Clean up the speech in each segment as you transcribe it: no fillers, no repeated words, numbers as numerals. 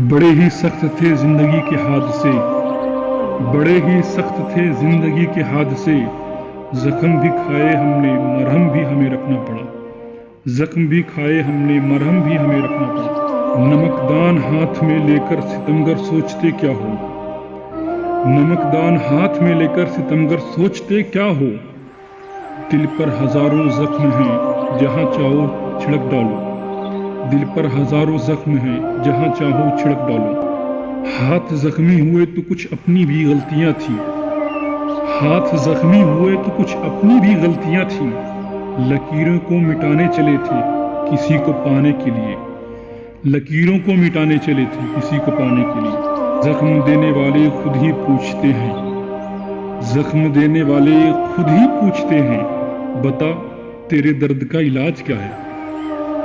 بڑے ہی سخت تھے زندگی کے حادثے، بڑے ہی سخت تھے زندگی کے حادثے، زخم بھی کھائے ہم نے مرہم بھی ہمیں رکھنا پڑا، زخم بھی کھائے ہم نے مرہم بھی ہمیں رکھنا پڑا۔ نمکدان ہاتھ میں لے کر ستمگر سوچتے کیا ہو، نمکدان ہاتھ میں لے کر ستمگر سوچتے کیا ہو، دل پر ہزاروں زخم ہیں جہاں چاہو چھڑک ڈالو، دل پر ہزاروں زخم ہیں جہاں چاہو چھڑک ڈالو۔ ہاتھ زخمی ہوئے تو کچھ اپنی بھی غلطیاں تھیں، ہاتھ زخمی ہوئے تو کچھ اپنی بھی غلطیاں تھیں، لکیروں کو مٹانے چلے تھے کسی کو پانے کے لیے، لکیروں کو مٹانے چلے تھے کسی کو پانے کے لیے۔ زخم دینے والے خود ہی پوچھتے ہیں، زخم دینے والے خود ہی پوچھتے ہیں، بتا تیرے درد کا علاج کیا ہے،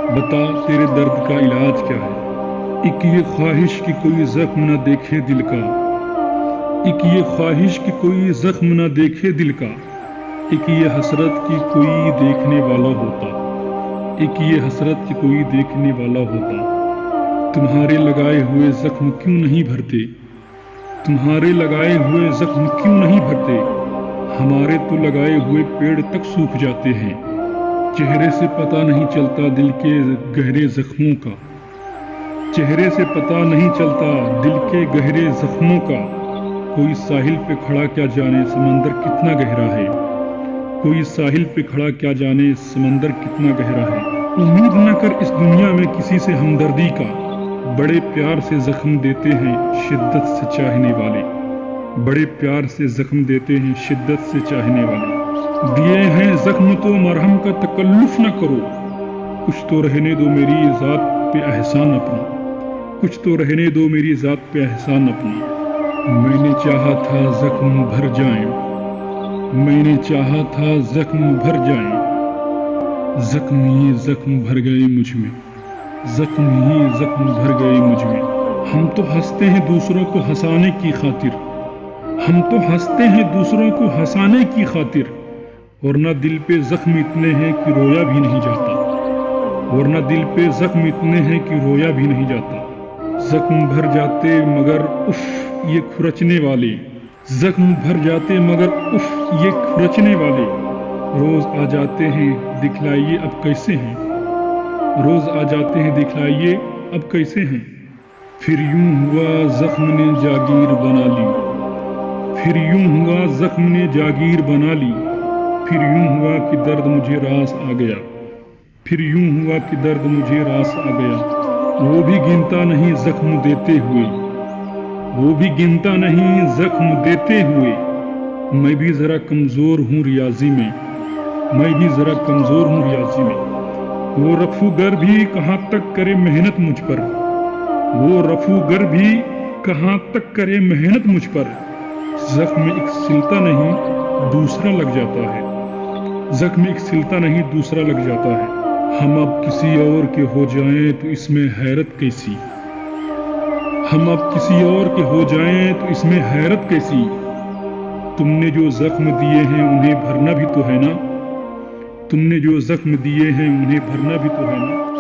بتا تیرے درد کا علاج کیا ہے۔ ایک یہ خواہش کہ کوئی زخم نہ دیکھے دل کا، ایک یہ خواہش کہ کوئی زخم نہ دیکھے دل کا، ایک یہ حسرت کہ کوئی دیکھنے والا ہوتا، ایک یہ حسرت کہ کوئی دیکھنے والا ہوتا۔ تمہارے لگائے ہوئے زخم کیوں نہیں بھرتے، تمہارے لگائے ہوئے زخم کیوں نہیں بھرتے، ہمارے تو لگائے ہوئے پیڑ تک سوکھ جاتے ہیں۔ چہرے سے پتہ نہیں چلتا دل کے گہرے زخموں کا، چہرے سے پتہ نہیں چلتا دل کے گہرے زخموں کا۔ کوئی ساحل پہ کھڑا کیا جانے سمندر کتنا گہرا ہے، کوئی ساحل پہ کھڑا کیا جانے سمندر کتنا گہرا ہے۔ امید نہ کر اس دنیا میں کسی سے ہمدردی کا، بڑے پیار سے زخم دیتے ہیں شدت سے چاہنے والے، بڑے پیار سے زخم دیتے ہیں شدت سے چاہنے والے۔ دیے ہیں زخم تو مرہم کا تکلف نہ کرو، کچھ تو رہنے دو میری ذات پہ احسان اپنا، کچھ تو رہنے دو میری ذات پہ احسان اپنا۔ میں نے چاہا تھا زخم بھر جائیں، میں نے چاہا تھا زخم بھر جائیں، زخم ہی زخم بھر گئے مجھ میں، زخم ہی زخم بھر گئے مجھ میں۔ ہم تو ہنستے ہیں دوسروں کو ہنسانے کی خاطر، ہم تو ہنستے ہیں دوسروں کو ہنسانے کی خاطر، ورنہ دل پہ زخم اتنے ہیں کہ رویا بھی نہیں جاتا، ورنہ دل پہ زخم اتنے ہیں کہ رویا بھی نہیں جاتا۔ زخم بھر جاتے مگر اف یہ کھرچنے والے، زخم بھر جاتے مگر اف یہ کھرچنے والے، روز آ جاتے ہیں دکھلائیے اب کیسے ہیں، روز آ جاتے ہیں دکھلائیے اب کیسے ہیں۔ پھر یوں ہوا زخم نے جاگیر بنا لی، پھر یوں ہوا زخم نے جاگیر بنا لی، پھر یوں ہوا کہ درد مجھے راس آ گیا، پھر یوں ہوا کہ درد مجھے راس آ گیا۔ وہ بھی گنتا نہیں زخم دیتے ہوئے، وہ بھی گنتا نہیں زخم دیتے ہوئے، میں بھی ذرا کمزور ہوں ریاضی میں، میں بھی ذرا کمزور ہوں ریاضی میں۔ وہ رفوگر بھی کہاں تک کرے محنت مجھ پر، وہ رفوگر بھی کہاں تک کرے محنت مجھ پر، زخم ایک سلتا نہیں دوسرا لگ جاتا ہے، زخم ایک سلتا نہیں دوسرا لگ جاتا ہے۔ ہم اب کسی اور کے ہو جائیں تو اس میں حیرت کیسی، ہم اب کسی اور کے ہو جائیں تو اس میں حیرت کیسی، تم نے جو زخم دیے ہیں انہیں بھرنا بھی تو ہے نا، تم نے جو زخم دیے ہیں انہیں بھرنا بھی تو ہے نا۔